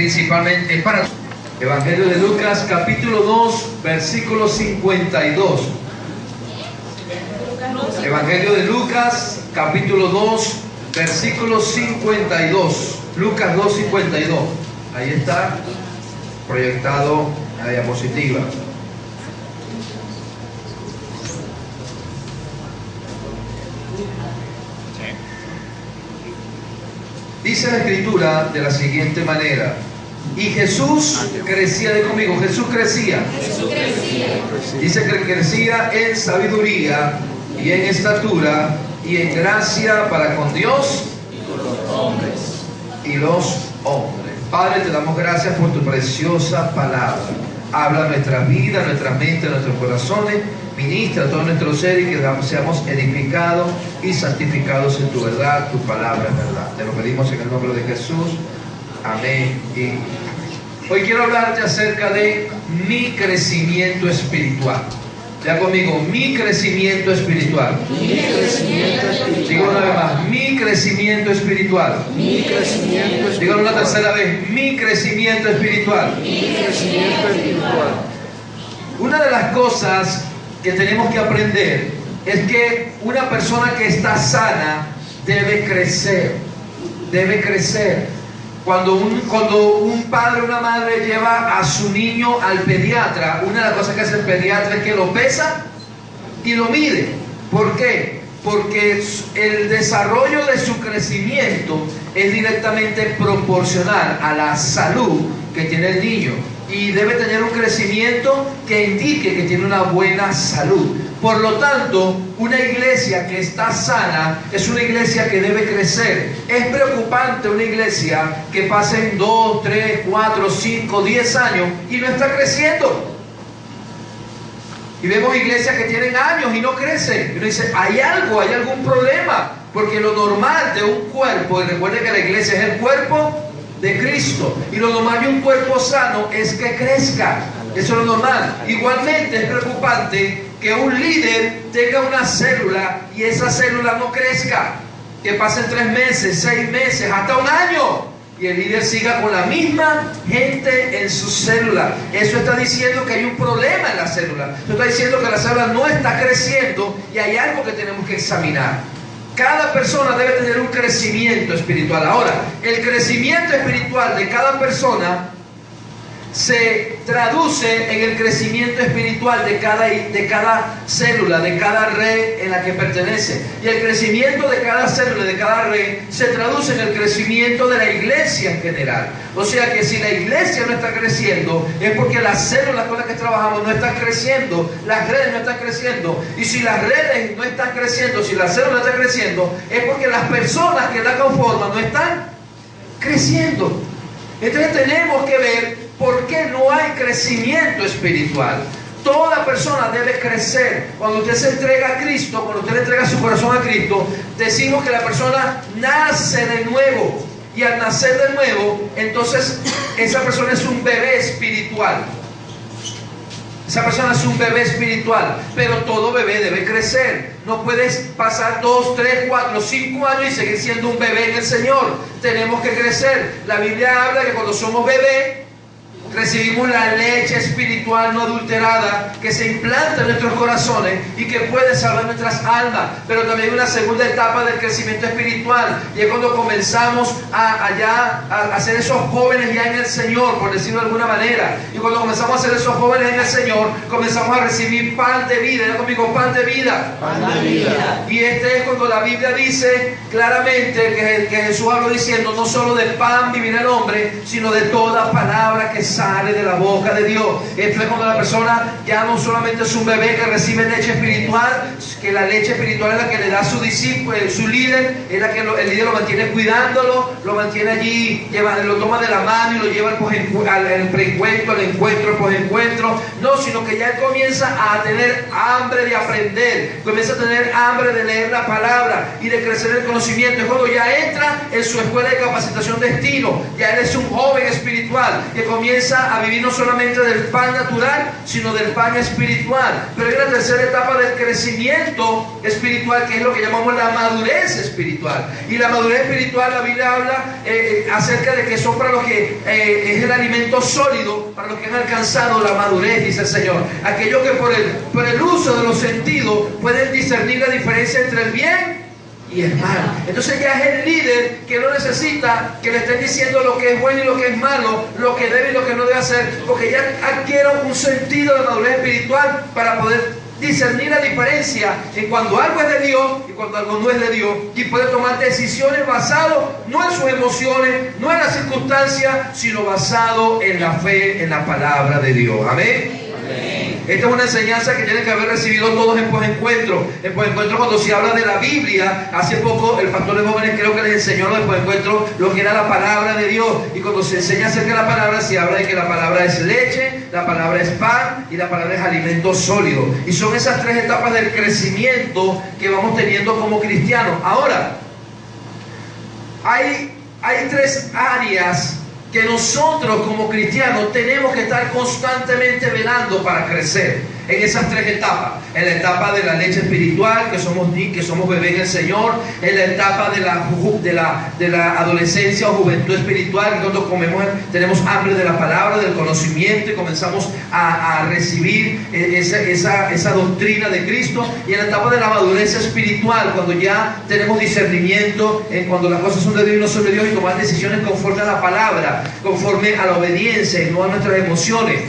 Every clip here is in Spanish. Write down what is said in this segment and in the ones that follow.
principalmente es para Evangelio de Lucas, capítulo 2, versículo 52. Evangelio de Lucas, capítulo 2, versículo 52. Lucas 2, 52. Ahí está proyectado la diapositiva. Dice la escritura de la siguiente manera: y Jesús crecía, de conmigo, Jesús crecía. Dice que crecía en sabiduría y en estatura y en gracia para con Dios y los hombres. Padre, te damos gracias por tu preciosa palabra. Habla nuestra vida, nuestra mente, nuestros corazones. Ministra todo nuestro ser y que seamos edificados y santificados en tu verdad. Tu palabra es verdad. Te lo pedimos en el nombre de Jesús. Amén. Y hoy quiero hablarte acerca de mi crecimiento espiritual. Ya conmigo, mi crecimiento espiritual. Mi crecimiento espiritual. Digo una vez más, mi crecimiento espiritual. Mi crecimiento espiritual. Digo una tercera vez, mi crecimiento espiritual. Mi crecimiento espiritual. Una de las cosas que tenemos que aprender es que una persona que está sana debe crecer. Debe crecer. Cuando un padre o una madre lleva a su niño al pediatra, una de las cosas que hace el pediatra es que lo pesa y lo mide. ¿Por qué? Porque el desarrollo de su crecimiento es directamente proporcional a la salud que tiene el niño. Y debe tener un crecimiento que indique que tiene una buena salud. Por lo tanto, una iglesia que está sana es una iglesia que debe crecer. Es preocupante una iglesia que pasen 2, 3, 4, 5, 10 años y no está creciendo. Y vemos iglesias que tienen años y no crecen. Y uno dice, hay algún problema. Porque lo normal de un cuerpo, y recuerden que la iglesia es el cuerpo de Cristo, y lo normal de un cuerpo sano es que crezca. Eso es lo normal. Igualmente es preocupante que un líder tenga una célula y esa célula no crezca, que pasen 3 meses, 6 meses, hasta un año y el líder siga con la misma gente en su célula. Eso está diciendo que hay un problema en la célula. Eso está diciendo que la célula no está creciendo y hay algo que tenemos que examinar. Cada persona debe tener un crecimiento espiritual. Ahora, el crecimiento espiritual de cada persona se traduce en el crecimiento espiritual de cada célula, de cada red en la que pertenece. Y el crecimiento de cada célula, de cada red, se traduce en el crecimiento de la iglesia en general. O sea que si la iglesia no está creciendo, es porque las células con las que trabajamos no están creciendo, las redes no están creciendo. Y si las redes no están creciendo, si la célula no está creciendo, es porque las personas que la conforman no están creciendo. Entonces tenemos que ver por qué no hay crecimiento espiritual. Toda persona debe crecer. Cuando usted se entrega a Cristo, cuando usted le entrega su corazón a Cristo, decimos que la persona nace de nuevo. Y al nacer de nuevo, entonces esa persona es un bebé espiritual. Esa persona es un bebé espiritual, pero todo bebé debe crecer. No puedes pasar 2, 3, 4, 5 años y seguir siendo un bebé en el Señor. Tenemos que crecer. La Biblia habla que cuando somos bebés, recibimos la leche espiritual no adulterada que se implanta en nuestros corazones y que puede salvar nuestras almas. Pero también hay una segunda etapa del crecimiento espiritual, y es cuando comenzamos a ser esos jóvenes ya en el Señor, por decirlo de alguna manera. Y cuando comenzamos a ser esos jóvenes en el Señor, comenzamos a recibir pan de vida. Ya conmigo, pan de vida. Pan de vida. Y este es cuando la Biblia dice claramente que Jesús habló diciendo, no solo de pan vivirá el hombre, sino de toda palabra que sale de la boca de Dios. Esto es cuando la persona ya no solamente es un bebé que recibe leche espiritual, que la leche espiritual es la que le da su discípulo, su líder, es la que el líder lo mantiene cuidándolo, lo mantiene allí, lo toma de la mano y lo lleva al preencuentro, al encuentro, al posencuentro. No, sino que ya él comienza a tener hambre de aprender, comienza a tener hambre de leer la palabra y de crecer en el conocimiento. Es cuando ya entra en su escuela de capacitación destino, ya él es un joven espiritual espiritual, que comienza a vivir no solamente del pan natural, sino del pan espiritual. Pero hay una tercera etapa del crecimiento espiritual, que es lo que llamamos la madurez espiritual. Y la madurez espiritual, la Biblia habla acerca de que son para los que es el alimento sólido, para los que han alcanzado la madurez, dice el Señor. Aquellos que por el uso de los sentidos pueden discernir la diferencia entre el bien y el mal. Entonces ya es el líder que no necesita que le estén diciendo lo que es bueno y lo que es malo, lo que debe y lo que no debe hacer, porque ya adquiere un sentido de madurez espiritual para poder discernir la diferencia en cuando algo es de Dios y cuando algo no es de Dios, y puede tomar decisiones basado no en sus emociones, no en las circunstancias, sino basado en la fe, en la palabra de Dios. Amén. Esta es una enseñanza que tienen que haber recibido todos en Posencuentro. En Posencuentro, cuando se habla de la Biblia, hace poco el pastor de jóvenes creo que les enseñó en Posencuentro lo que era la palabra de Dios. Y cuando se enseña acerca de la palabra, se habla de que la palabra es leche, la palabra es pan y la palabra es alimento sólido. Y son esas tres etapas del crecimiento que vamos teniendo como cristianos. Ahora, hay tres áreas que nosotros como cristianos tenemos que estar constantemente velando para crecer en esas tres etapas. En la etapa de la leche espiritual, que somos bebés en el Señor. En la etapa de la adolescencia o juventud espiritual, que cuando tenemos hambre de la palabra, del conocimiento, y comenzamos a recibir esa doctrina de Cristo. Y en la etapa de la madurez espiritual, cuando ya tenemos discernimiento en cuando las cosas son de Dios y no son de Dios, y tomar decisiones conforme a la palabra, conforme a la obediencia y no a nuestras emociones.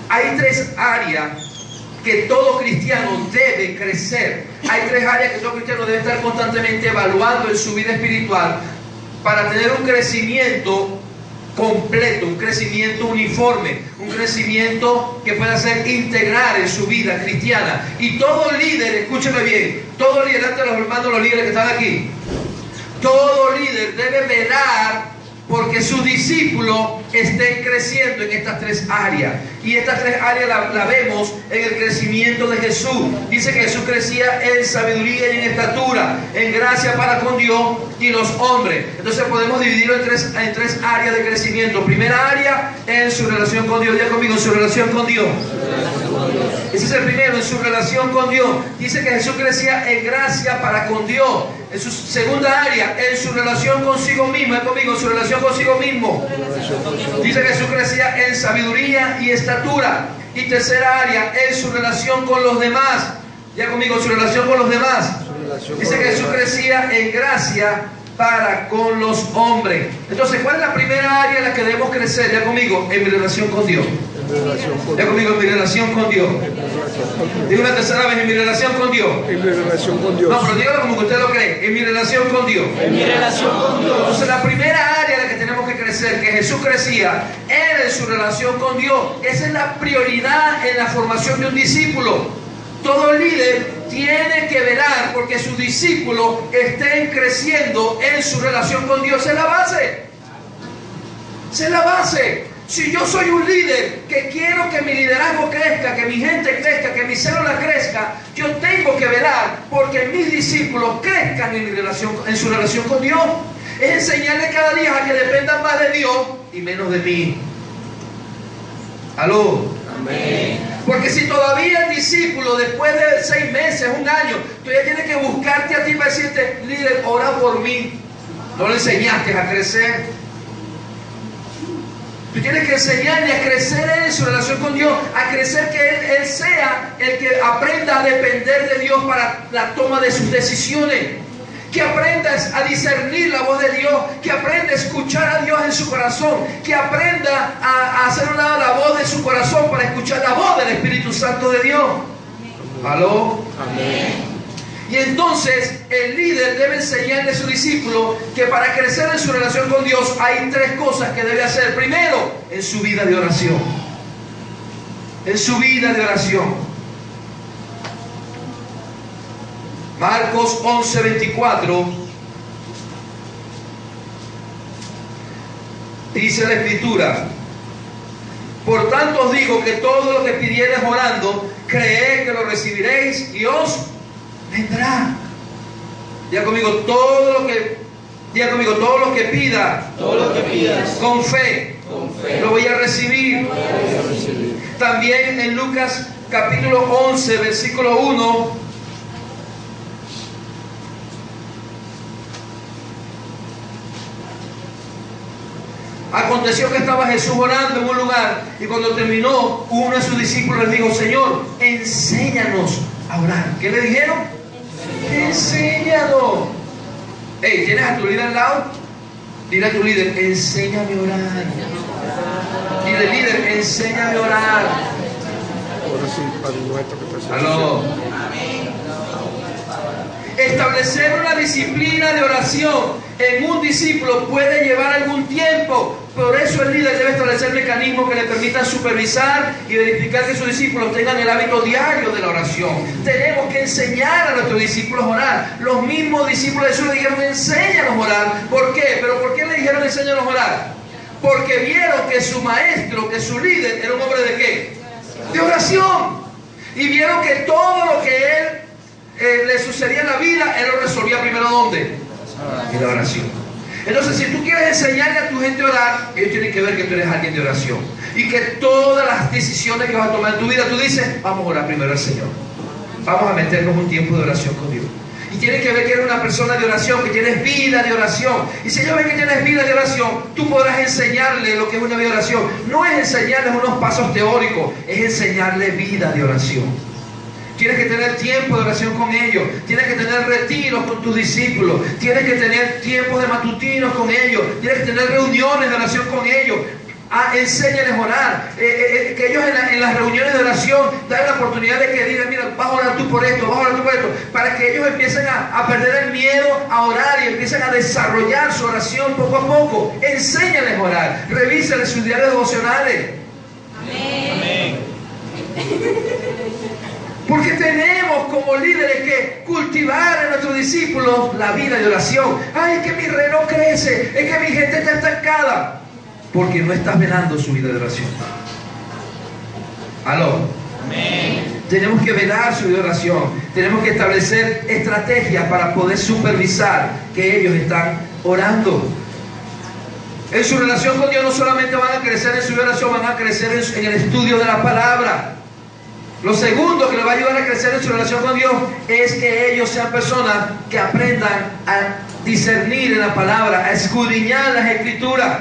Hay tres áreas que todo cristiano debe crecer. Hay tres áreas que todo cristiano debe estar constantemente evaluando en su vida espiritual para tener un crecimiento completo, un crecimiento uniforme, un crecimiento que pueda ser integral en su vida cristiana. Y todo líder, escúcheme bien, todo líder, ante los hermanos, los líderes que están aquí, todo líder debe velar porque sus discípulos estén creciendo en estas tres áreas. Y estas tres áreas la vemos en el crecimiento de Jesús. Dice que Jesús crecía en sabiduría y en estatura, en gracia para con Dios y los hombres. Entonces podemos dividirlo en tres áreas de crecimiento. Primera área, en su relación con Dios. Diga conmigo, en su relación con Dios. Ese es el primero, en su relación con Dios. Dice que Jesús crecía en gracia para con Dios. En su segunda área, en su relación consigo mismo. Es conmigo, en su relación consigo mismo. Dice que Jesús crecía en sabiduría y estatura. Y tercera área, en su relación con los demás. Ya conmigo, en su relación con los demás. Dice que Jesús crecía en gracia para con los hombres. Entonces, ¿cuál es la primera área en la que debemos crecer? Ya conmigo, en mi relación con Dios. Ya conmigo, en mi relación con Dios. Digo una tercera vez, en mi relación con Dios. En mi relación con Dios. No, pero dígalo como que usted lo cree. En mi relación con Dios. En mi relación con Dios. Entonces, la primera área en la que tenemos que crecer, que Jesús crecía, era en su relación con Dios. Esa es la prioridad en la formación de un discípulo. Todo líder tiene que velar porque sus discípulos estén creciendo en su relación con Dios. Esa es la base. Esa es la base. Si yo soy un líder que quiero que mi liderazgo crezca, que mi gente crezca, que mi célula crezca, yo tengo que velar porque mis discípulos crezcan en su relación con Dios. Es enseñarles cada día a que dependan más de Dios y menos de mí. ¿Aló? Amén. Porque si todavía el discípulo, después de 6 meses, 1 año, todavía tiene que buscarte a ti para decirte, líder, ora por mí. No le enseñaste a crecer. Tú tienes que enseñarle a crecer en su relación con Dios, a crecer que Él sea el que aprenda a depender de Dios para la toma de sus decisiones. Que aprendas a discernir la voz de Dios, que aprenda a escuchar a Dios en su corazón, que aprenda a hacer un lado la voz de su corazón para escuchar la voz del Espíritu Santo de Dios. ¿Aló? Amén. Y entonces el líder debe enseñarle a su discípulo que para crecer en su relación con Dios hay 3 cosas que debe hacer. Primero, en su vida de oración. En su vida de oración. Marcos 11:24 dice la Escritura: por tanto os digo que todo lo que pidiereis orando, creed que lo recibiréis y os vendrá. Diga conmigo, todo lo que pida, todo lo que pidas con fe, Lo voy a recibir. También en Lucas capítulo 11, versículo 1. Aconteció que estaba Jesús orando en un lugar y cuando terminó, uno de sus discípulos le dijo: Señor, enséñanos a orar. ¿Qué le dijeron? Enséñanos. Hey, ¿tienes a tu líder al lado? Dile a tu líder: enséñame a orar. Dile: líder, enséñame a orar. Ahora sí, Padre nuestro que estás en el Aló. cielo. Establecer una disciplina de oración en un discípulo puede llevar algún tiempo. Por eso el líder debe establecer mecanismos que le permitan supervisar y verificar que sus discípulos tengan el hábito diario de la oración. Tenemos que enseñar a nuestros discípulos a orar. Los mismos discípulos de Jesús le dijeron: enséñanos a orar. ¿Por qué? ¿Pero por qué le dijeron enséñanos a orar? Porque vieron que su maestro, que su líder, era un hombre ¿de qué? De oración. Y vieron que todo lo que él le sucedía en la vida, él lo resolvía primero ¿dónde? En la oración. Entonces, si tú quieres enseñarle a tu gente a orar, ellos tienen que ver que tú eres alguien de oración y que todas las decisiones que vas a tomar en tu vida, tú dices: vamos a orar primero al Señor, vamos a meternos un tiempo de oración con Dios. Y tienes que ver que eres una persona de oración, que tienes vida de oración. Y si ellos ven que tienes vida de oración, tú podrás enseñarle lo que es una vida de oración. No es enseñarles unos pasos teóricos, es enseñarle vida de oración. Tienes que tener tiempo de oración con ellos. Tienes que tener retiros con tus discípulos. Tienes que tener tiempos de matutinos con ellos. Tienes que tener reuniones de oración con ellos. Enséñales a orar. Que ellos en las reuniones de oración dan la oportunidad de que digan: mira, vas a orar tú por esto, vas a orar tú por esto. Para que ellos empiecen a perder el miedo a orar y empiecen a desarrollar su oración poco a poco. Enséñales a orar. Revísales sus diarios devocionales. Amén. Porque tenemos como líderes que cultivar en nuestros discípulos la vida de oración. Ay, es que mi reloj crece, es que mi gente está estancada. Porque no estás velando su vida de oración. Aló. Amén. Tenemos que velar su vida de oración. Tenemos que establecer estrategias para poder supervisar que ellos están orando. En su relación con Dios no solamente van a crecer en su vida de oración, van a crecer en el estudio de la palabra. Lo segundo que les va a ayudar a crecer en su relación con Dios es que ellos sean personas que aprendan a discernir en la palabra, a escudriñar las escrituras.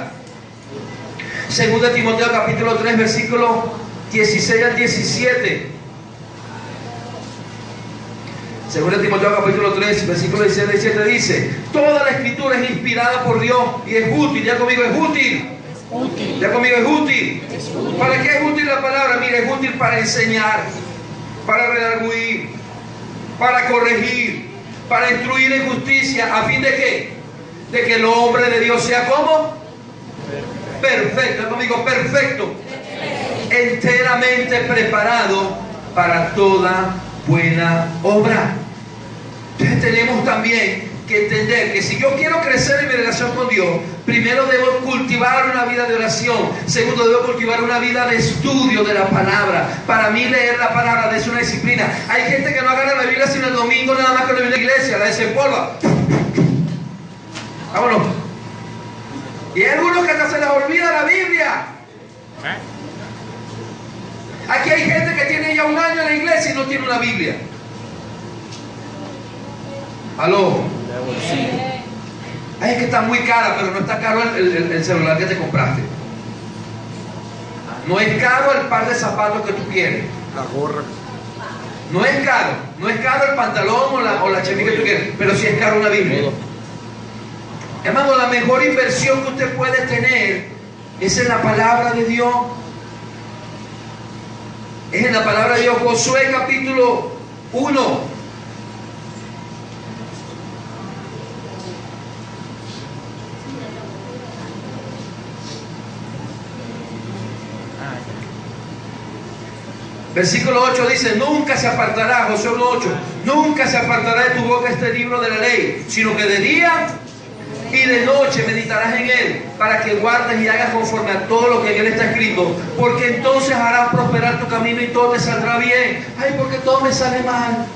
Segunda Timoteo capítulo 3 versículos 16 al 17. Segunda Timoteo capítulo 3 versículo 16 al 17 dice: toda la escritura es inspirada por Dios y es útil. Ya conmigo, es útil. Útil. Ya conmigo, es útil. Es útil. ¿Para qué es útil la palabra? Mira, es útil para enseñar, para redarguir, para corregir, para instruir en justicia, ¿a fin de qué? De que el hombre de Dios sea ¿cómo? Perfecto. Ya conmigo, perfecto. Enteramente preparado para toda buena obra. Entonces tenemos también que entender que si yo quiero crecer en mi relación con Dios, primero debo cultivar una vida de oración. Segundo, debo cultivar una vida de estudio de la palabra. Para mí leer la palabra es una disciplina. Hay gente que no agarra la Biblia sino el domingo nada más cuando viene a la iglesia, la desempolva. Vámonos. Y hay algunos que hasta se les olvida la Biblia. Aquí hay gente que tiene ya un año en la iglesia y no tiene una Biblia. Aló. Ay, es que está muy cara, pero no está caro el celular que te compraste. No es caro el par de zapatos que tú quieres. La gorra. No es caro. No es caro el pantalón o la chemise que tú quieres. Pero sí es caro una Biblia. Hermano, la mejor inversión que usted puede tener es en la palabra de Dios. Es en la palabra de Dios. Josué capítulo 1. Versículo 8 dice: nunca se apartará, Josué 1:8, nunca se apartará de tu boca este libro de la ley, sino que de día y de noche meditarás en él, para que guardes y hagas conforme a todo lo que en él está escrito, porque entonces harás prosperar tu camino y todo te saldrá bien. Ay, porque todo me sale mal,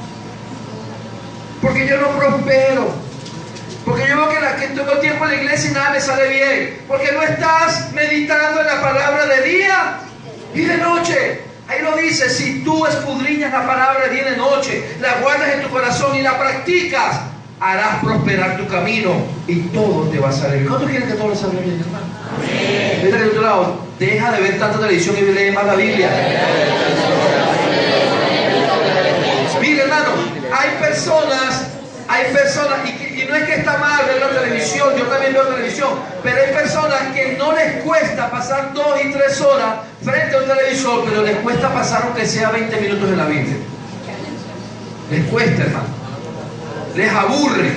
porque yo no prospero, Porque yo veo que tengo tiempo en la iglesia y nada me sale bien. Porque no estás meditando en la palabra de día y de noche. Ahí lo dice, si tú escudriñas la palabra de día y de noche, la guardas en tu corazón y la practicas, harás prosperar tu camino y todo te va a salir bien. ¿Cuántos quieren que todo le salga bien, hermano? Amén. Vete de otro lado, deja de ver tanta televisión y lee más la Biblia. Mira, hermano, hay personas, y no es que está mal ver la televisión, yo también veo televisión, pero hay personas que no les cuesta pasar 2 y 3 horas frente a un televisor, pero les cuesta pasar aunque sea 20 minutos en la Biblia. Les cuesta, hermano. Les aburre.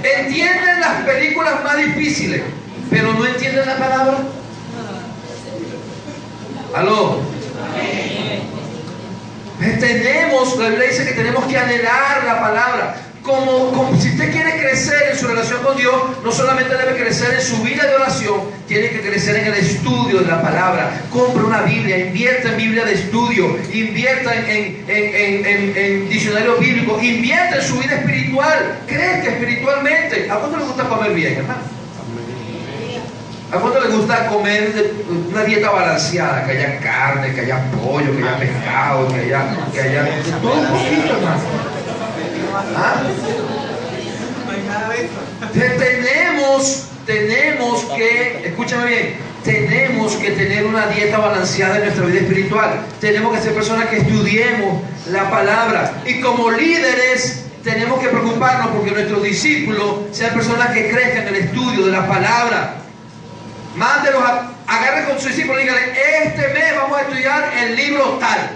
Entienden las películas más difíciles, pero no entienden la palabra. ¿Aló? La Biblia dice que tenemos que anhelar la palabra. Como si usted quiere crecer en su relación con Dios, no solamente debe crecer en su vida de oración, tiene que crecer en el estudio de la palabra. Compre una Biblia, invierta en Biblia de estudio, invierta en diccionario bíblico, invierta en su vida espiritual, crezca espiritualmente. ¿A cuánto le gusta comer bien, hermano? ¿A cuánto le gusta comer una dieta balanceada? Que haya carne, que haya pollo, que haya pescado, que haya todo un poquito, hermano. ¿Ah? Tenemos que, escúchame bien, tenemos que tener una dieta balanceada en nuestra vida espiritual. Tenemos que ser personas que estudiemos la palabra. Y como líderes tenemos que preocuparnos porque nuestros discípulos sean personas que crezcan en el estudio de la palabra. Mándelos, agarren con sus discípulos y díganle, este mes vamos a estudiar el libro tal.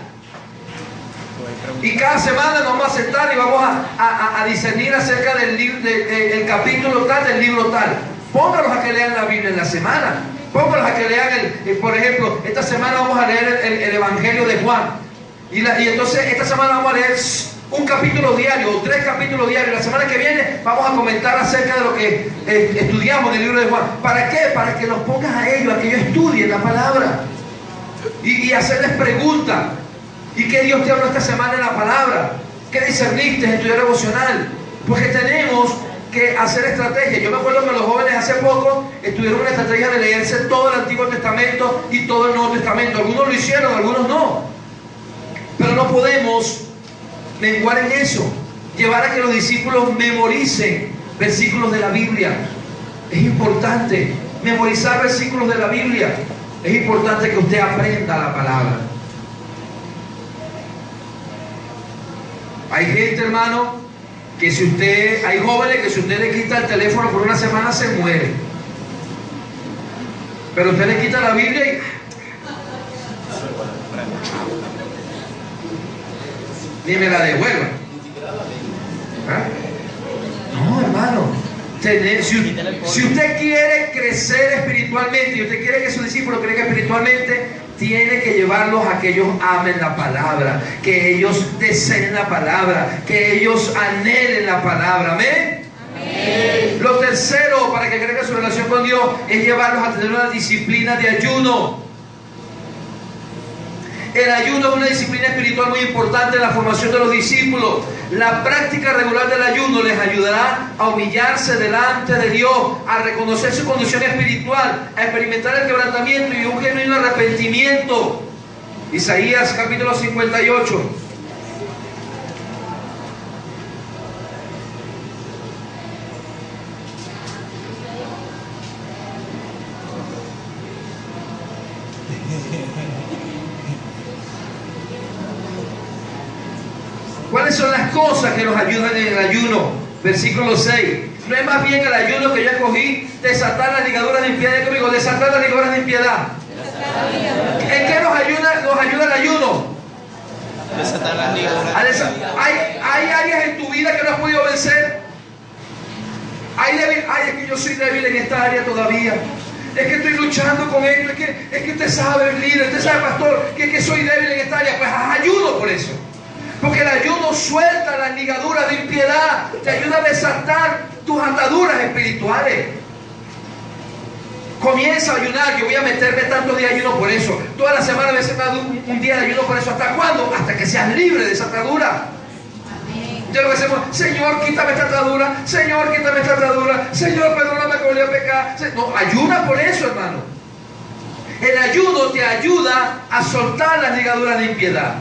Y cada semana nos vamos a sentar y vamos a discernir acerca del capítulo tal, del libro tal. Póngalos a que lean la Biblia en la semana. Póngalos a que lean, por ejemplo, esta semana vamos a leer el Evangelio de Juan. Y entonces esta semana vamos a leer un capítulo diario o 3 capítulos diarios. La semana que viene vamos a comentar acerca de lo que estudiamos en el libro de Juan. ¿Para qué? Para que los pongas a ellos, a que ellos estudien la palabra y hacerles preguntas. ¿Y qué Dios te habló esta semana en la palabra? ¿Qué discerniste en tu vida devocional? Porque tenemos que hacer estrategias. Yo me acuerdo que los jóvenes hace poco estuvieron una estrategia de leerse todo el Antiguo Testamento y todo el Nuevo Testamento. Algunos lo hicieron, algunos no. Pero no podemos menguar en eso. Llevar a que los discípulos memoricen versículos de la Biblia. Es importante memorizar versículos de la Biblia. Es importante que usted aprenda la palabra. Hay gente, hermano, hay jóvenes que si usted le quita el teléfono por una semana se muere. Pero usted le quita la Biblia y ni me la devuelva. ¿Ah? No, hermano. Si usted quiere crecer espiritualmente y usted quiere que sus discípulos crezcan espiritualmente, tiene que llevarlos a que ellos amen la palabra, que ellos deseen la palabra, que ellos anhelen la palabra. ¿Amén? Amén. Lo tercero para que crezca su relación con Dios es llevarlos a tener una disciplina de ayuno. El ayuno es una disciplina espiritual muy importante en la formación de los discípulos. La práctica regular del ayuno les ayudará a humillarse delante de Dios, a reconocer su condición espiritual, a experimentar el quebrantamiento y un genuino arrepentimiento. Isaías capítulo 58. ¿Cuáles son las cosas que nos ayudan en el ayuno? Versículo 6. No es más bien el ayuno que yo escogí, desatar las ligaduras de impiedad. Conmigo, desatar las ligaduras de impiedad. ¿En qué nos ayuda el ayuno? Desatar las ligaduras. ¿Hay áreas en tu vida que no has podido vencer? Es que yo soy débil en esta área todavía. Es que estoy luchando con esto. Es que usted sabe, líder, usted sabe, pastor, que soy débil en esta área. Pues haz ayuno por eso. Porque el ayuno suelta las ligaduras de impiedad, te ayuda a desatar tus ataduras espirituales. Comienza a ayunar. Yo voy a meterme tantos días de ayuno por eso. Toda la semana me he sentado un día de ayuno por eso. ¿Hasta cuándo? Hasta que seas libre de esa atadura. Ya lo que hacemos, Señor, quítame esta atadura, Señor, quítame esta atadura, Señor, perdóname que volví a pecar. No, ayuna por eso, hermano. El ayuno te ayuda a soltar las ligaduras de impiedad.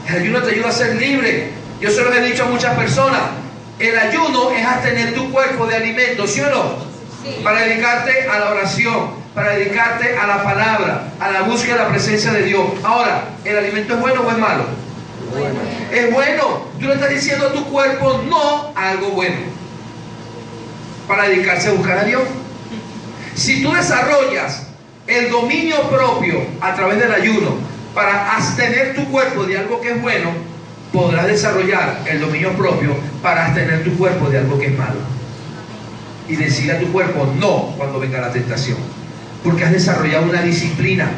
El ayuno te ayuda a ser libre. Yo se lo he dicho a muchas personas. El ayuno es abstener tu cuerpo de alimento, ¿sí o no? Sí. Para dedicarte a la oración, para dedicarte a la palabra, a la búsqueda de la presencia de Dios. Ahora, ¿el alimento es bueno o es malo? Bueno. Es bueno. Tú le estás diciendo a tu cuerpo no a algo bueno, para dedicarse a buscar a Dios. Si tú desarrollas el dominio propio a través del ayuno para abstener tu cuerpo de algo que es bueno, podrás desarrollar el dominio propio para abstener tu cuerpo de algo que es malo. Y decirle a tu cuerpo no cuando venga la tentación, porque has desarrollado una disciplina.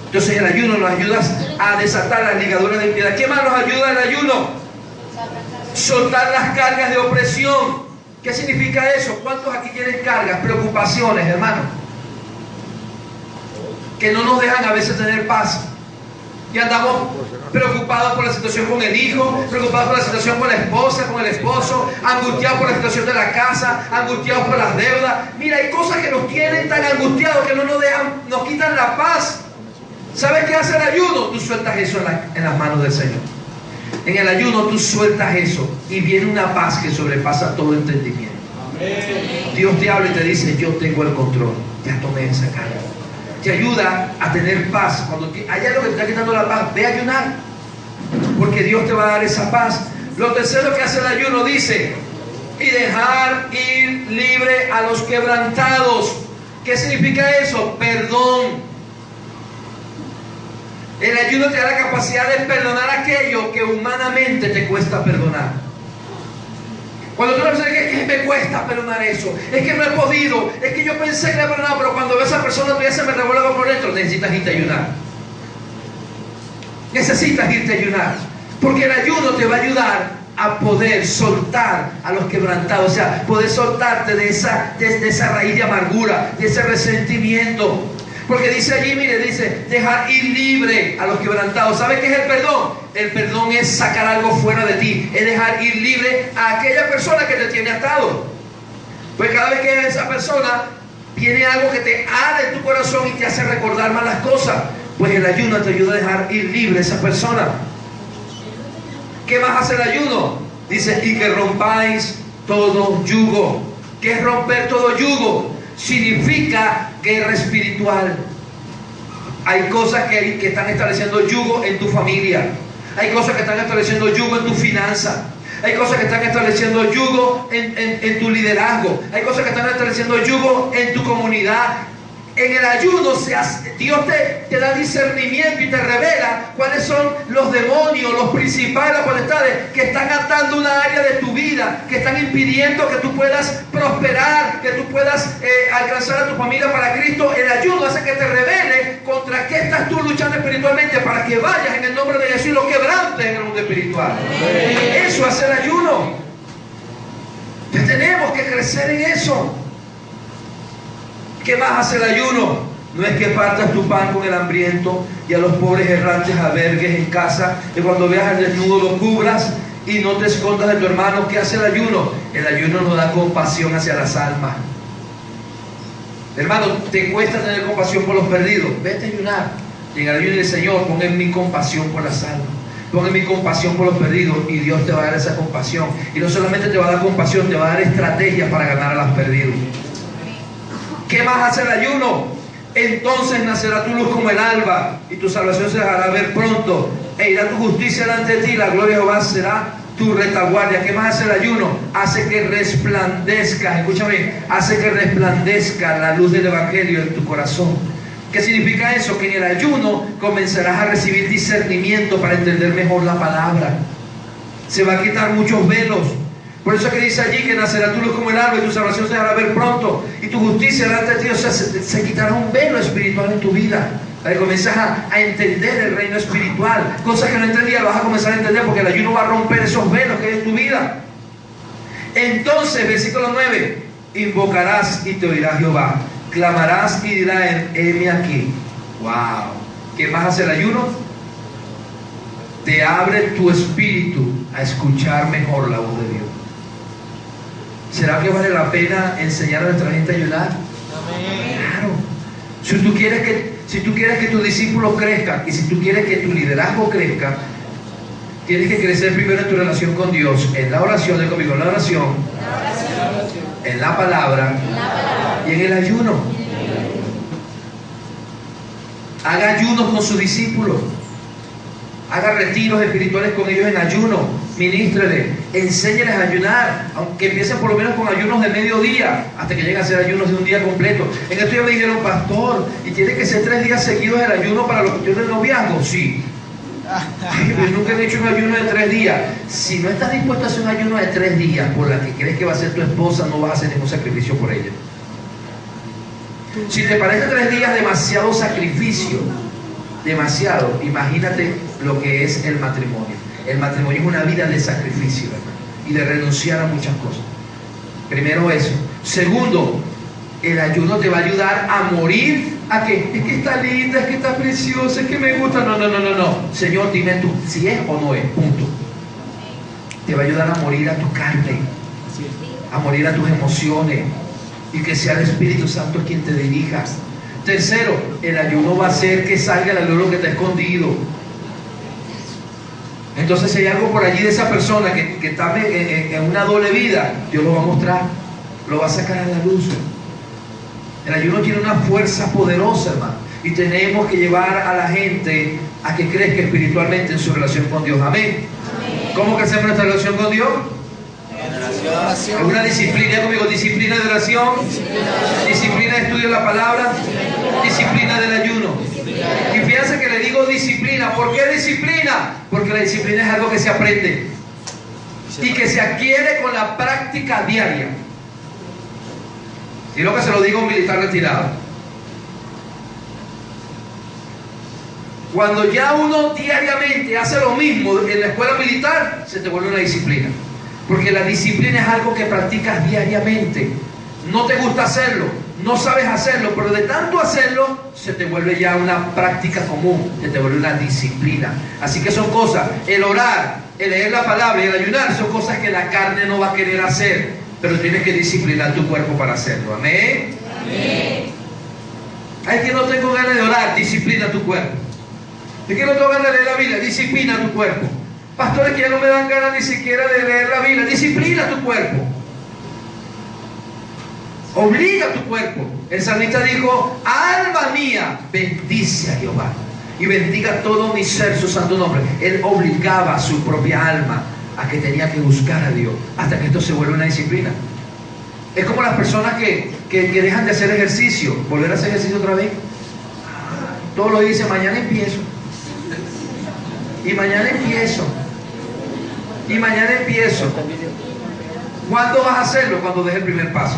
Entonces el ayuno nos ayuda a desatar las ligaduras de impiedad. ¿Qué más nos ayuda el ayuno? Soltar las cargas de opresión. ¿Qué significa eso? ¿Cuántos aquí tienen cargas, preocupaciones, hermano? Que no nos dejan a veces tener paz. Y andamos preocupados por la situación con el hijo, preocupados por la situación con la esposa, con el esposo, angustiados por la situación de la casa, angustiados por las deudas. Mira, hay cosas que nos tienen tan angustiados que no nos dejan, nos quitan la paz. ¿Sabes qué hace el ayuno? Tú sueltas eso en las manos del Señor. En el ayuno tú sueltas eso y viene una paz que sobrepasa todo entendimiento. Dios te habla y te dice, yo tengo el control, ya tomé esa carga. Te ayuda a tener paz. Cuando hay algo que te está quitando la paz, ve a ayunar, porque Dios te va a dar esa paz. Lo tercero que hace el ayuno dice, y dejar ir libre a los quebrantados. ¿Qué significa eso? Perdón. El ayuno te da la capacidad de perdonar aquello que humanamente te cuesta perdonar. Cuando tú dices que me cuesta perdonar eso, es que no he podido, es que yo pensé que le he perdonado, pero cuando veo a esa persona todavía se me revuelve por dentro. Necesitas irte a ayunar. Necesitas irte a ayunar, porque el ayuno te va a ayudar a poder soltar a los quebrantados, o sea, poder soltarte de esa raíz de amargura, de ese resentimiento. Porque dice allí, mire, dice, dejar ir libre a los quebrantados. ¿Sabe qué es el perdón? El perdón es sacar algo fuera de ti, es dejar ir libre a aquella persona que te tiene atado. Pues cada vez que esa persona viene algo que te arde en tu corazón y te hace recordar malas cosas, pues el ayuno te ayuda a dejar ir libre a esa persona. ¿Qué más hace el ayuno? Dice, y que rompáis todo yugo. ¿Qué es romper todo yugo? Significa guerra espiritual. Hay cosas que están estableciendo yugo en tu familia. Hay cosas que están estableciendo yugo en tu finanza. Hay cosas que están estableciendo yugo en tu liderazgo. Hay cosas que están estableciendo yugo en tu comunidad. En el ayuno Dios te da discernimiento y te revela cuáles son los demonios, los principales, las potestades que están atando una área de tu vida, que están impidiendo que tú puedas prosperar, que tú puedas alcanzar a tu familia para Cristo. El ayuno hace que te revele contra qué estás tú luchando espiritualmente, para que vayas en el nombre de Jesús y lo quebrantes en el mundo espiritual. Eso hace el ayuno. Tenemos que crecer en eso. ¿Qué más hace el ayuno? No es que partas tu pan con el hambriento y a los pobres errantes albergues en casa, que cuando veas al desnudo lo cubras y no te escondas de tu hermano. ¿Qué hace el ayuno? El ayuno nos da compasión hacia las almas. Hermano, te cuesta tener compasión por los perdidos, vete a ayunar. Llega el ayuno y dice, Señor, pon en mi compasión por las almas, pon en mi compasión por los perdidos, y Dios te va a dar esa compasión. Y no solamente te va a dar compasión, te va a dar estrategias para ganar a los perdidos. ¿Qué más hace el ayuno? Entonces nacerá tu luz como el alba, y tu salvación se dejará ver pronto, e irá tu justicia delante de ti, la gloria de Jehová será tu retaguardia. ¿Qué más hace el ayuno? Hace que resplandezca, escúchame, hace que resplandezca la luz del evangelio en tu corazón. ¿Qué significa eso? Que en el ayuno comenzarás a recibir discernimiento para entender mejor la palabra. Se va a quitar muchos velos. Por eso es que dice allí que nacerá tu luz como el alba y tu salvación se dejará ver pronto, y tu justicia delante de ti. O sea, se quitará un velo espiritual en tu vida, para que comiences a entender el reino espiritual. Cosas que no entendías vas a comenzar a entender, porque el ayuno va a romper esos velos que hay en tu vida. Entonces, versículo 9, invocarás y te oirá Jehová, clamarás y dirá, heme aquí. Wow. ¿Qué más hace el ayuno? te abre tu espíritu a escuchar mejor la voz de Dios. ¿Será que vale la pena enseñar a nuestra gente a ayunar? Claro. Si tú quieres que tus discípulos crezcan y si tú quieres que tu liderazgo crezca, tienes que crecer primero en tu relación con Dios, en la oración, de conmigo, en la oración, en la palabra y en el ayuno. Haga ayunos con sus discípulos. Haga retiros espirituales con ellos en ayuno. Ministrele, enséñeles a ayunar, aunque empiecen por lo menos con ayunos de mediodía, hasta que lleguen a ser ayunos de un día completo. En esto ya me dijeron, pastor, ¿y tiene que ser 3 días seguidos el ayuno para los que del noviazgo? Sí. Ay, pues nunca he hecho un ayuno de 3 días. Si no estás dispuesto a hacer un ayuno de 3 días por la que crees que va a ser tu esposa, no vas a hacer ningún sacrificio por ella. Si te parece 3 días demasiado sacrificio, demasiado, imagínate lo que es el matrimonio. El matrimonio es una vida de sacrificio, ¿verdad? Y de renunciar a muchas cosas. Primero eso. Segundo, el ayuno te va a ayudar a morir. ¿A qué? Es que está linda, es que está preciosa, es que me gusta. No. Señor, dime tú si es o no es. Punto. Te va a ayudar a morir a tu carne, a morir a tus emociones, y que sea el Espíritu Santo quien te dirija. Tercero, el ayuno va a hacer que salga la luz lo que está escondido. Entonces, si hay algo por allí de esa persona que está en una doble vida, Dios lo va a mostrar, lo va a sacar a la luz. El ayuno tiene una fuerza poderosa, hermano, y tenemos que llevar a la gente a que crezca espiritualmente en su relación con Dios. Amén. ¿Cómo crecemos nuestra relación con Dios? ¿Alguna disciplina conmigo? Disciplina de oración, disciplina de estudio de la palabra, disciplina del ayuno. Y fíjense que le digo disciplina. ¿Por qué disciplina? Porque la disciplina es algo que se aprende y que se adquiere con la práctica diaria. Y lo que se lo digo a un militar retirado. Cuando ya uno diariamente hace lo mismo en la escuela militar, se te vuelve una disciplina. Porque la disciplina es algo que practicas diariamente. No te gusta hacerlo, no sabes hacerlo, pero de tanto hacerlo, se te vuelve ya una práctica común, se te vuelve una disciplina. Así que son cosas, el orar, el leer la palabra y el ayunar, son cosas que la carne no va a querer hacer, pero tienes que disciplinar tu cuerpo para hacerlo. Amén. Amén. Hay que no tengo ganas de orar, disciplina tu cuerpo. Es que no tengo ganas de leer la Biblia, disciplina tu cuerpo. Pastores, que ya no me dan ganas ni siquiera de leer la Biblia, disciplina tu cuerpo. Obliga a tu cuerpo. El salmista dijo, alma mía, bendice a Jehová y bendiga todo mi ser su santo nombre. Él obligaba a su propia alma a que tenía que buscar a Dios hasta que esto se vuelve una disciplina. Es como las personas que dejan de hacer ejercicio, volver a hacer ejercicio otra vez. Todos los días dicen, mañana empiezo. Y mañana empiezo. Y mañana empiezo. ¿Cuándo vas a hacerlo? Cuando dejes el primer paso.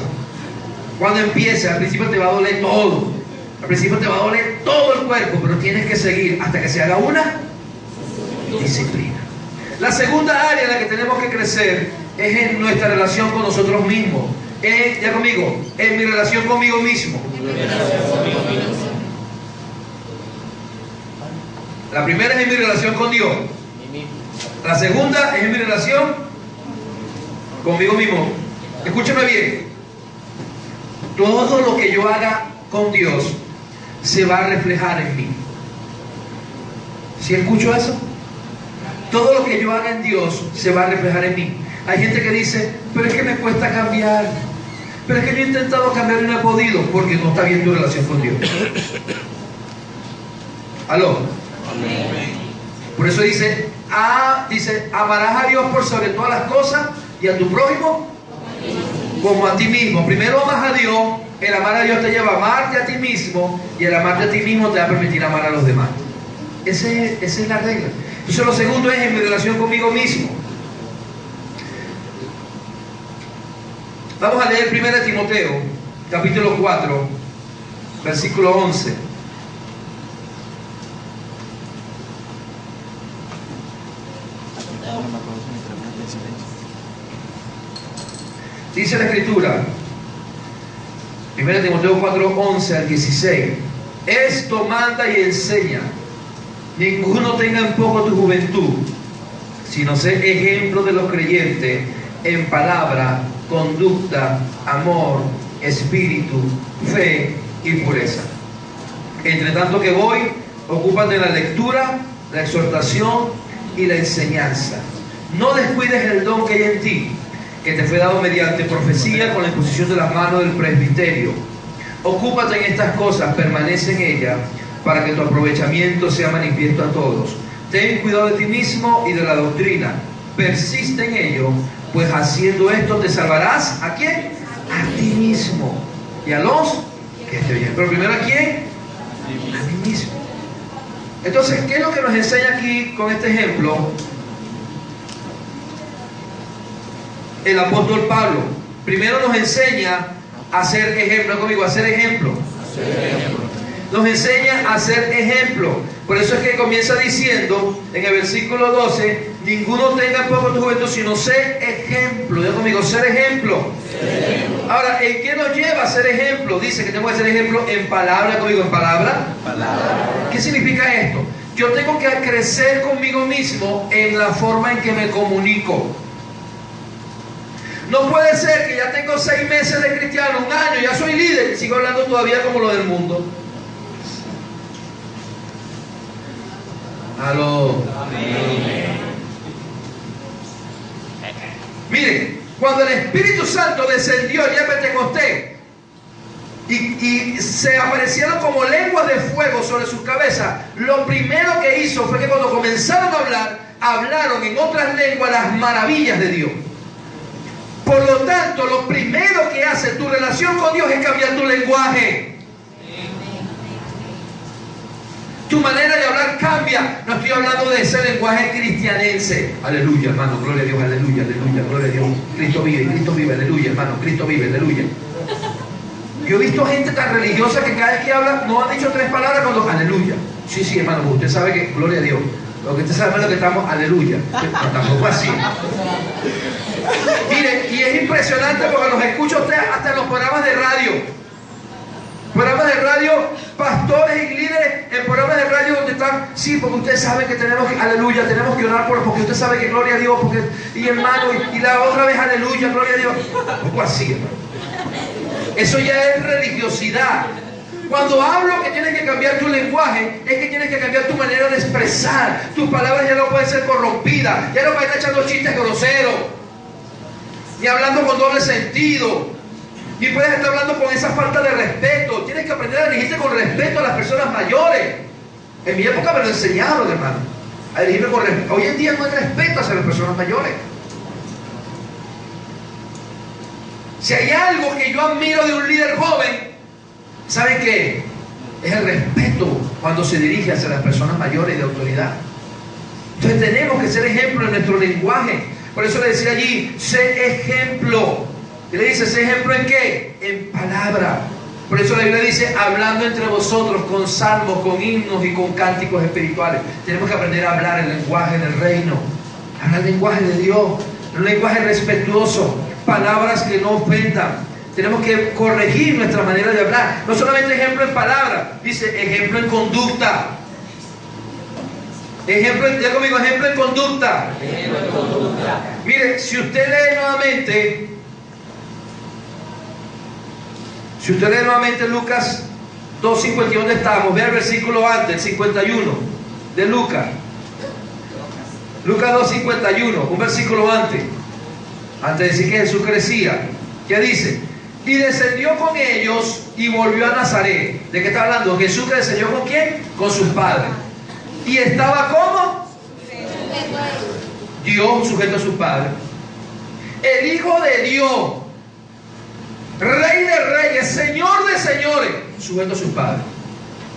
Cuando empieces, al principio te va a doler todo. Al principio te va a doler todo el cuerpo, pero tienes que seguir hasta que se haga una disciplina. La segunda área en la que tenemos que crecer es en nuestra relación con nosotros mismos. Ya conmigo, en mi relación conmigo mismo. La primera es en mi relación con Dios. La segunda es en mi relación conmigo mismo. Escúchame bien. Todo lo que yo haga con Dios se va a reflejar en mí. ¿Sí escucho eso? Todo lo que yo haga en Dios se va a reflejar en mí. Hay gente que dice, pero es que me cuesta cambiar. Pero es que yo he intentado cambiar y no he podido, porque no está bien tu relación con Dios. ¿Aló? Amén. Por eso dice, amarás a Dios por sobre todas las cosas y a tu prójimo como a ti mismo. Primero amas a Dios. El amar a Dios te lleva a amarte a ti mismo, y el amarte a ti mismo te va a permitir amar a los demás. Esa es la regla. Entonces lo segundo es en mi relación conmigo mismo. Vamos a leer 1 Timoteo, capítulo 4, versículo 11. Dice la Escritura, 1 Timoteo 4, 11 al 16. Esto manda y enseña. ninguno tenga en poco tu juventud, sino sé ejemplo de los creyentes en palabra, conducta, amor, espíritu, fe y pureza. Entre tanto que voy, ocúpate de la lectura, la exhortación y la enseñanza. No descuides el don que hay en ti, que te fue dado mediante profecía con la imposición de las manos del presbiterio. Ocúpate en estas cosas, permanece en ellas, para que tu aprovechamiento sea manifiesto a todos. Ten cuidado de ti mismo y de la doctrina. Persiste en ello, pues haciendo esto te salvarás. ¿A quién? A ti mismo y a los que te oyen. Pero primero, ¿a quién? A mí mismo. Entonces, ¿qué es lo que nos enseña aquí con este ejemplo el apóstol Pablo? Primero nos enseña a ser ejemplo. Conmigo, a ser ejemplo. Nos enseña a ser ejemplo. Por eso es que comienza diciendo en el versículo 12: ninguno tenga en poco tu juventud, sino ser ejemplo. Diga conmigo, ser ejemplo. Ahora, ¿en qué nos lleva a ser ejemplo? Dice que tenemos que ser ejemplo en palabra. Conmigo, en palabra. ¿Qué significa esto? Yo tengo que crecer conmigo mismo en la forma en que me comunico. No puede ser que ya tengo 6 meses de cristiano, 1 año, ya soy líder y sigo hablando todavía como lo del mundo. Aló. Miren, cuando el Espíritu Santo descendió el día de Pentecostés y se aparecieron como lenguas de fuego sobre sus cabezas, lo primero que hizo fue que cuando comenzaron a hablar, hablaron en otras lenguas las maravillas de Dios. Por lo tanto, lo primero que hace tu relación con Dios es cambiar tu lenguaje. Tu manera de hablar cambia. No estoy hablando de ese lenguaje cristianense. Aleluya, hermano, gloria a Dios, aleluya, aleluya, gloria a Dios. Cristo vive, aleluya, hermano, Cristo vive, aleluya. Yo he visto gente tan religiosa que cada vez que habla no ha dicho 3 palabras cuando aleluya. Sí, sí, hermano, usted sabe que, gloria a Dios. Lo que usted sabe es lo que estamos, aleluya. No, tampoco así. Mire, y es impresionante porque los escucha usted hasta en los programas de radio. Programas de radio, pastores y líderes en programas de radio donde están, sí, porque ustedes saben que tenemos que, aleluya, tenemos que orar porque usted sabe que gloria a Dios, porque, y hermano, y la otra vez aleluya, gloria a Dios. Un poco así, hermano. Eso ya es religiosidad. Cuando hablo que tienes que cambiar tu lenguaje, es que tienes que cambiar tu manera de expresar. Tus palabras ya no pueden ser corrompidas, ya no puedes estar echando chistes groseros, ni hablando con doble sentido. Y puedes estar hablando con esa falta de respeto. Tienes que aprender a dirigirte con respeto a las personas mayores. En mi época me lo enseñaron, hermano, a dirigirme con respeto. Hoy en día no hay respeto hacia las personas mayores. Si hay algo que yo admiro de un líder joven, ¿saben qué? Es el respeto cuando se dirige hacia las personas mayores de autoridad. Entonces tenemos que ser ejemplo en nuestro lenguaje. Por eso le decía allí, sé ejemplo. Y le dice, ¿sé ejemplo en qué? En palabra. Por eso la Biblia dice, hablando entre vosotros con salmos, con himnos y con cánticos espirituales. Tenemos que aprender a hablar el lenguaje del reino, hablar el lenguaje de Dios, un lenguaje respetuoso, palabras que no ofendan. Tenemos que corregir nuestra manera de hablar. No solamente ejemplo en palabra, dice ejemplo en conducta. Ejemplo, ya conmigo, ejemplo en conducta. Mire, si usted lee nuevamente, Lucas 2:51, ¿dónde estamos? Vea el versículo antes, el 51 de Lucas. Lucas 2:51, un versículo antes de decir que Jesús crecía. ¿Qué dice? Y descendió con ellos y volvió a Nazaret. ¿De qué está hablando? Jesús que descendió ¿con quién? Con sus padres. Y estaba ¿cómo? Dios sujeto a sus padres. El Hijo de Dios, Rey de reyes, Señor de señores, sujeto a sus padres.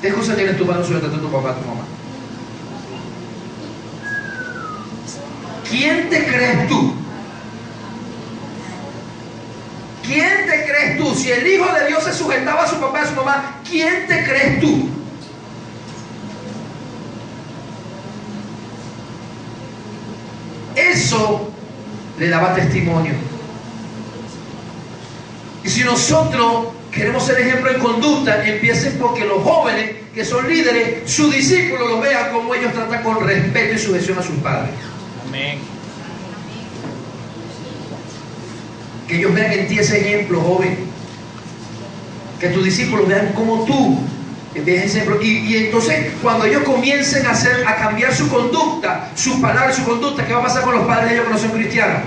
¿Qué cosa tienes tu mano sujeta a tu papá, a tu mamá? ¿Quién te crees tú? ¿Quién te crees tú? Si el Hijo de Dios se sujetaba a su papá y a su mamá, ¿quién te crees tú? Eso le daba testimonio. Y si nosotros queremos ser ejemplo en conducta, empiecen porque los jóvenes que son líderes, sus discípulos los vean como ellos tratan con respeto y sujeción a sus padres. Amén. Que ellos vean en ti ese ejemplo, joven. Que tus discípulos vean como tú ves ese ejemplo. Y entonces, cuando ellos comiencen a cambiar su conducta, sus palabras, su conducta, ¿qué va a pasar con los padres de ellos que no son cristianos?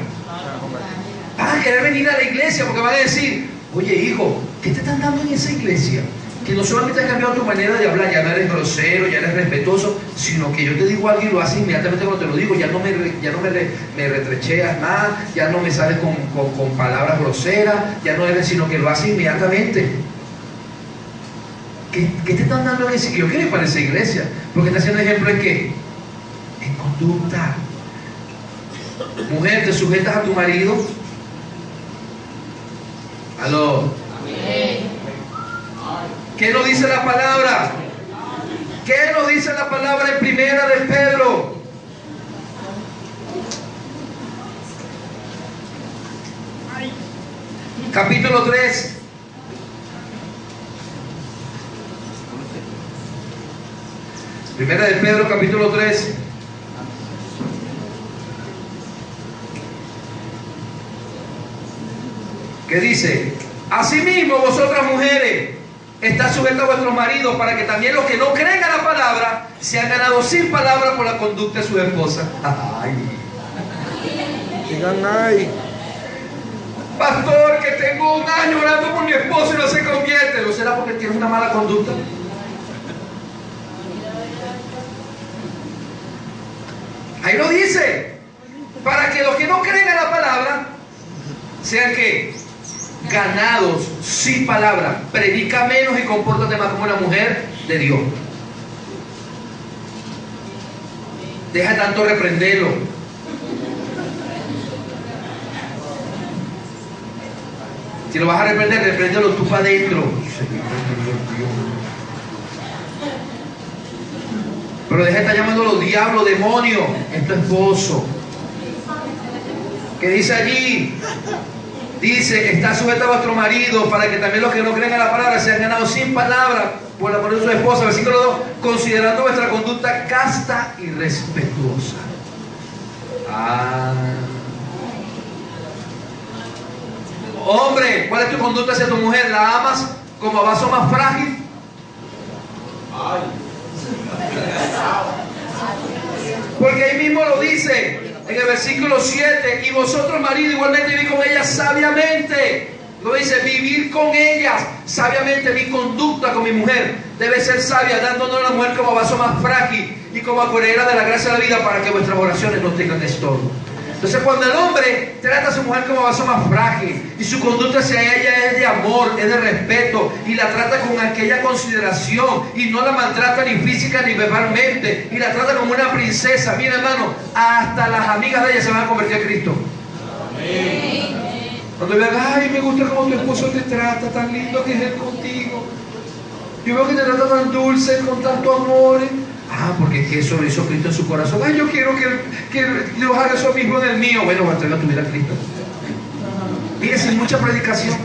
Van a querer venir a la iglesia porque van a decir: oye, hijo, ¿qué te están dando en esa iglesia? Que no solamente has cambiado tu manera de hablar, ya no eres grosero, ya eres respetuoso, sino que yo te digo algo y lo haces inmediatamente cuando te lo digo. Ya no me retrecheas más, ya no me sales con palabras groseras, ya no eres, sino que lo haces inmediatamente. ¿Qué te están dando en esa iglesia? Yo quiero ir para esa iglesia, porque está haciendo ejemplo en qué, en conducta. Mujer, ¿te sujetas a tu marido? ¿Aló? Amén. ¿Qué nos dice la palabra? ¿Qué nos dice la palabra en primera de Pedro? Capítulo 3. Primera de Pedro, capítulo 3. ¿Qué dice? Asimismo, vosotras mujeres, estad sujetas a vuestros maridos, para que también los que no creen a la palabra sean ganados sin palabra por la conducta de su esposa. Ay. Digan ay. Pastor, que tengo un año orando por mi esposo y no se convierte. ¿No será porque tiene una mala conducta? Ahí lo dice. Para que los que no creen a la palabra sean que ganados sin palabra. Predica menos y compórtate más como una mujer de Dios. Deja tanto reprenderlo. Si lo vas a reprender, repréndelo tú para adentro. Pero deja de estar llamándolo diablo, demonio. Es tu esposo. ¿Qué dice allí? Dice: está sujeta a vuestro marido, para que también los que no creen a la palabra sean ganados sin palabra por la palabra de su esposa. Versículo 2: considerando vuestra conducta casta y respetuosa. Hombre, ¿cuál es tu conducta hacia tu mujer? ¿La amas como a vaso más frágil? Porque ahí mismo lo dice en el versículo 7: y vosotros, marido, igualmente vivid con ellas sabiamente. Lo dice: vivir con ellas sabiamente. Mi conducta con mi mujer debe ser sabia, dándonos a la mujer como a vaso más frágil y como acuarela de la gracia de la vida, para que vuestras oraciones no tengan estorbo. Entonces, cuando el hombre trata a su mujer como vaso más frágil y su conducta hacia ella es de amor, es de respeto, y la trata con aquella consideración y no la maltrata ni física ni verbalmente, y la trata como una princesa, mira, hermano, hasta las amigas de ella se van a convertir a Cristo. Amén. Cuando vean: ay, me gusta cómo tu esposo te trata, tan lindo que es él contigo, yo veo que te trata tan dulce, con tanto amor. Porque es que eso lo hizo Cristo en su corazón. Ay, yo quiero que Dios haga eso mismo en el mío. Bueno, va a entregar tu vida a Cristo. Mire, sin mucha predicación,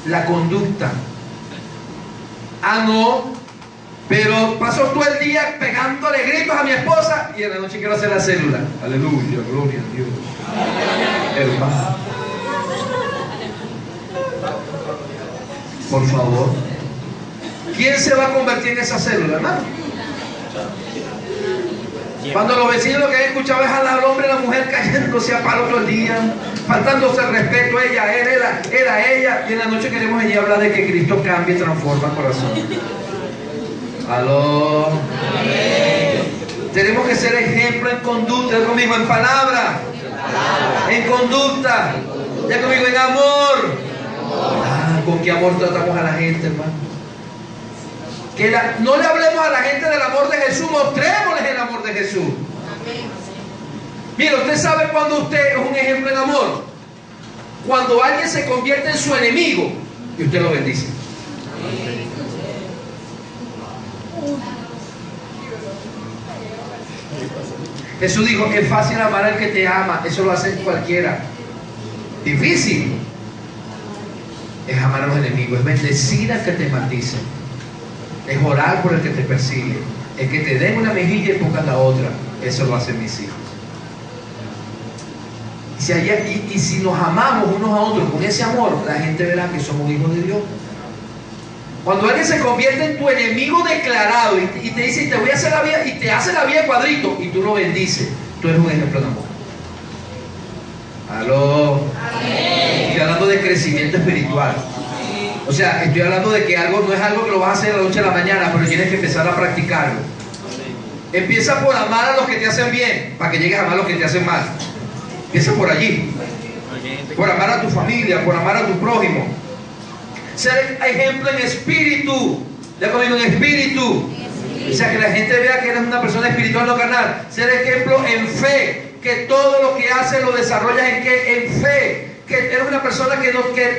la conducta. No, pero paso todo el día pegándole gritos a mi esposa y en la noche quiero hacer la célula. Aleluya, gloria a Dios. Hermano, por favor, ¿quién se va a convertir en esa célula, hermano? Cuando los vecinos lo que han escuchado es al hombre y la mujer cayéndose a palo todo el día, faltándose el respeto a ella, él a ella, y en la noche queremos venir a hablar de que Cristo cambia y transforma el corazón. Aló. Amén. Tenemos que ser ejemplo en conducta, ya conmigo, en palabra, en conducta, ya conmigo, en amor. Con qué amor tratamos a la gente, hermano. No le hablemos a la gente del amor de Jesús, mostrémosles el amor de Jesús. Mira, usted sabe cuando usted es un ejemplo en amor. Cuando alguien se convierte en su enemigo y usted lo bendice. Jesús dijo: es fácil amar al que te ama, eso lo hace cualquiera. Difícil es amar a los enemigos, es bendecir al que te maldice, es orar por el que te persigue, es que te den una mejilla y pongan la otra. Eso lo hacen mis hijos. Y si nos amamos unos a otros con ese amor, la gente verá que somos hijos de Dios. Cuando alguien se convierte en tu enemigo declarado y te dice, te voy a hacer la vida, y te hace la vida de cuadrito, y tú lo bendices, tú eres un ejemplo de amor. Aló. Estoy hablando de crecimiento espiritual. O sea, estoy hablando de que algo no es algo que lo vas a hacer de la noche a la mañana, pero tienes que empezar a practicarlo. Empieza por amar a los que te hacen bien, para que llegues a amar a los que te hacen mal. Empieza por allí. Por amar a tu familia, por amar a tu prójimo. Ser ejemplo en espíritu. Ya conmigo, en espíritu. O sea, que la gente vea que eres una persona espiritual, no carnal. Ser ejemplo en fe. Que todo lo que haces lo desarrollas en ¿qué? En fe. Que eres una persona que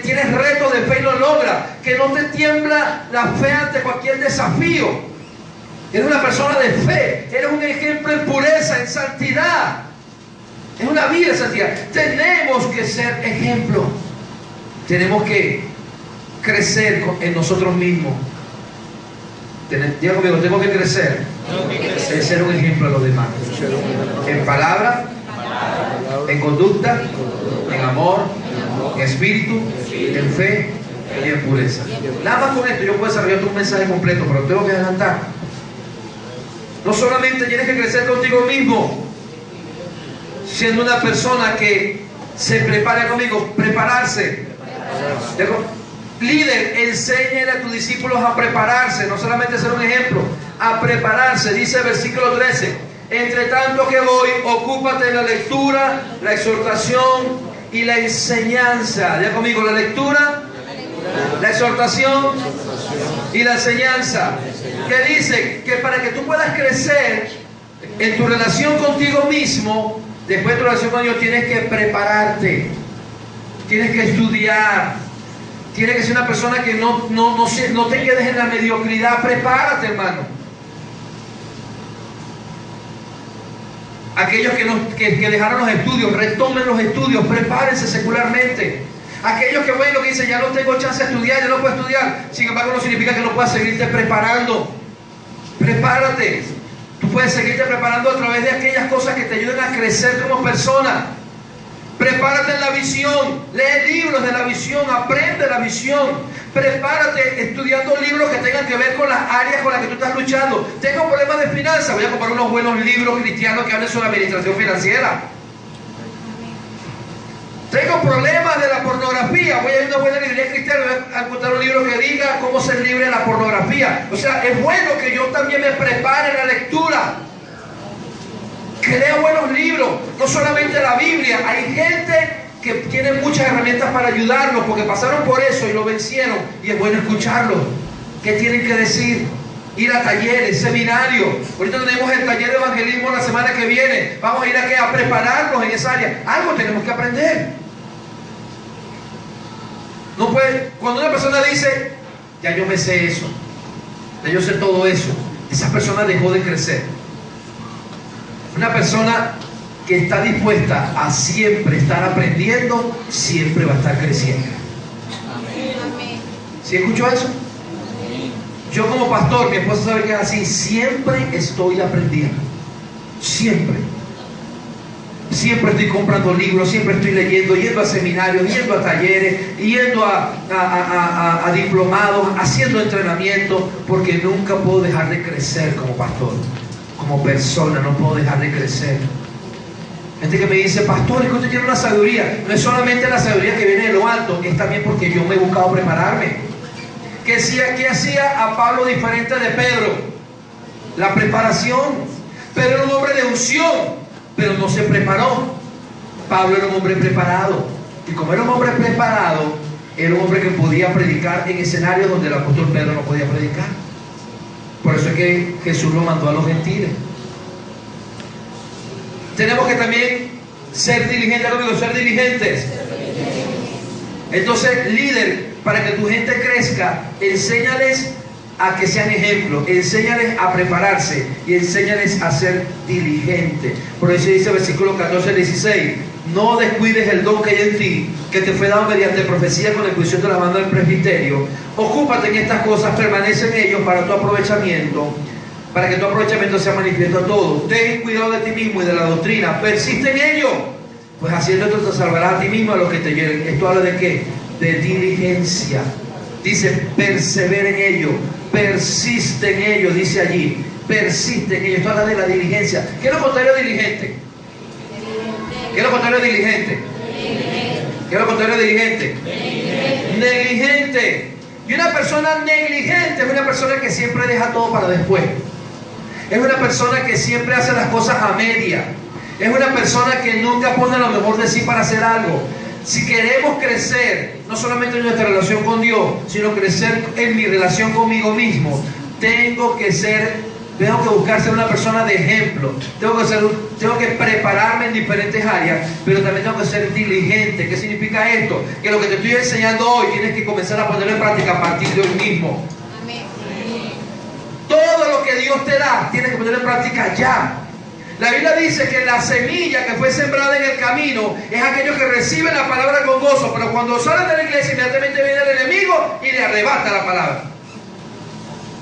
tienes retos de fe y lo logra. Que no te tiembla la fe ante cualquier desafío. Eres una persona de fe. Eres un ejemplo en pureza, en santidad. Es una vida de santidad. Tenemos que ser ejemplo. Tenemos que crecer en nosotros mismos. Diga conmigo, tengo que crecer en ser un ejemplo a los demás. En palabra, en conducta, en amor, en espíritu, en fe y en pureza. Nada más con esto yo puedo desarrollar un mensaje completo, pero tengo que adelantar. No solamente tienes que crecer contigo mismo, siendo una persona que se prepare conmigo, prepararse. Líder, enséñale a tus discípulos a prepararse, no solamente ser un ejemplo, a prepararse. Dice el versículo 13: entre tanto que voy, ocúpate de la lectura, la exhortación y la enseñanza. Ya conmigo, la lectura, la exhortación y la enseñanza. Que dice que para que tú puedas crecer en tu relación contigo mismo, después de tu relación con Dios, tienes que prepararte, tienes que estudiar. Tienes que ser una persona que no te quedes en la mediocridad. Prepárate, hermano. Aquellos que dejaron los estudios, retomen los estudios, prepárense secularmente. Aquellos que, bueno, que dicen, ya no tengo chance de estudiar, ya no puedo estudiar. Sin embargo, no significa que no puedas seguirte preparando. Prepárate. Tú puedes seguirte preparando a través de aquellas cosas que te ayuden a crecer como persona. Prepárate en la visión, lee libros de la visión, aprende la visión. Prepárate estudiando libros que tengan que ver con las áreas con las que tú estás luchando. Tengo problemas de finanzas, voy a comprar unos buenos libros cristianos que hablen sobre administración financiera. Tengo problemas de la pornografía, voy a ir a una buena librería cristiana, voy a encontrar un libro que diga cómo ser libre de la pornografía. O sea, es bueno que yo también me prepare en la lectura. Que lea buenos libros, no solamente la Biblia. Hay gente que tiene muchas herramientas para ayudarlos porque pasaron por eso y lo vencieron, y es bueno escucharlos. ¿Qué tienen que decir? Ir a talleres, seminarios. Ahorita tenemos el taller de evangelismo la semana que viene. Vamos a ir a prepararnos en esa área. Algo tenemos que aprender. No puede, cuando una persona dice, ya yo me sé eso, ya yo sé todo eso, esa persona dejó de crecer. Una persona que está dispuesta a siempre estar aprendiendo, siempre va a estar creciendo. ¿Sí escuchó eso? Yo como pastor, mi esposa sabe que es así, siempre estoy aprendiendo. Siempre. Siempre estoy comprando libros, siempre estoy leyendo, yendo a seminarios, yendo a talleres, yendo a diplomados, haciendo entrenamiento, porque nunca puedo dejar de crecer como pastor. Como persona no puedo dejar de crecer. Gente que me dice, pastor, es que usted tiene una sabiduría. No es solamente la sabiduría que viene de lo alto, es también porque yo me he buscado prepararme. ¿Qué hacía a Pablo diferente de Pedro? La preparación. Pedro era un hombre de unción, pero no se preparó. Pablo era un hombre preparado. Y como era un hombre preparado, era un hombre que podía predicar en escenarios donde el apóstol Pedro no podía predicar. Por eso es que Jesús lo mandó a los gentiles. Tenemos que también ser diligentes, conmigo, ser diligentes. Entonces, líder, para que tu gente crezca, enséñales a que sean ejemplos, enséñales a prepararse y enséñales a ser diligentes. Por eso dice el versículo 14 al 16: no descuides el don que hay en ti, que te fue dado mediante profecía con la inclusión de la mano del presbiterio. Ocúpate en estas cosas, permanece en ellos para tu aprovechamiento, para que tu aprovechamiento sea manifiesto a todos. Ten cuidado de ti mismo y de la doctrina, persiste en ello, pues haciendo esto te salvarás a ti mismo a los que te hieren. Esto habla de qué? De diligencia. Dice, persevera en ello, persiste en ello, dice allí, persiste en ello. Esto habla de la diligencia. ¿Qué es lo contrario de diligente? ¿Qué es lo contrario de diligente? ¿Qué es lo contrario de diligente? Negligente. Y una persona negligente es una persona que siempre deja todo para después. Es una persona que siempre hace las cosas a media. Es una persona que nunca pone lo mejor de sí para hacer algo. Si queremos crecer, no solamente en nuestra relación con Dios, sino crecer en mi relación conmigo mismo, tengo que buscar ser una persona de ejemplo. Tengo que prepararme en diferentes áreas, pero también tengo que ser diligente. ¿Qué significa esto? Que lo que te estoy enseñando hoy tienes que comenzar a ponerlo en práctica a partir de hoy mismo. Amén. Todo lo que Dios te da, tienes que ponerlo en práctica ya. La Biblia dice que la semilla que fue sembrada en el camino es aquellos que reciben la palabra con gozo, pero cuando salen de la iglesia inmediatamente viene el enemigo y le arrebata la palabra.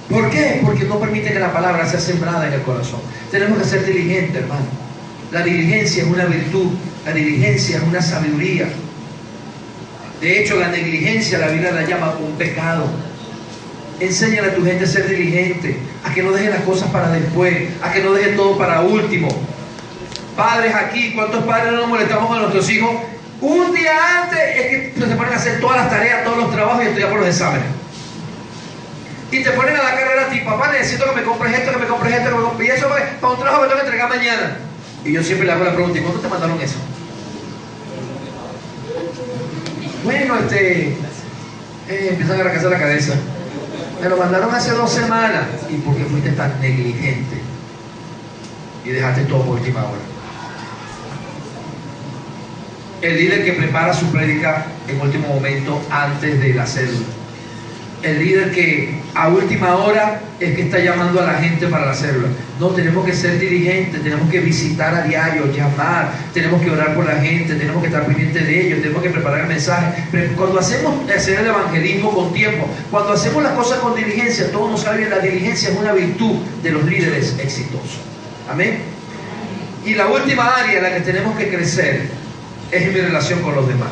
¿Por qué? Porque no permite que la palabra sea sembrada en el corazón. Tenemos que ser diligentes, hermano. La diligencia es una virtud, la diligencia es una sabiduría. De hecho, la negligencia la Biblia la llama un pecado. Enséñale a tu gente a ser diligente, a que no dejen las cosas para después, a que no dejen todo para último. Padres aquí, ¿cuántos padres no nos molestamos con nuestros hijos? Un día antes es que se ponen a hacer todas las tareas, todos los trabajos y estudiar por los exámenes. Y te ponen a la carrera a ti, papá, necesito que me compres esto, que me compres esto, que me compres. Y eso para un trabajo que tengo que entregar mañana. Y yo siempre le hago la pregunta, ¿y cuándo te mandaron eso? Bueno, empiezan a arrancarse la cabeza. Me lo mandaron hace 2 semanas. ¿Y por qué fuiste tan negligente? Y dejaste todo por última hora. El líder que prepara su prédica en último momento antes de la célula. El líder que a última hora es que está llamando a la gente para la célula. No, tenemos que ser diligentes, tenemos que visitar a diario, llamar, tenemos que orar por la gente, tenemos que estar pendientes de ellos, tenemos que preparar el mensaje. Pero cuando hacemos hacer el evangelismo con tiempo, cuando hacemos las cosas con diligencia, todo nos sale bien. La diligencia es una virtud de los líderes exitosos. Amén. Y la última área en la que tenemos que crecer es en mi relación con los demás.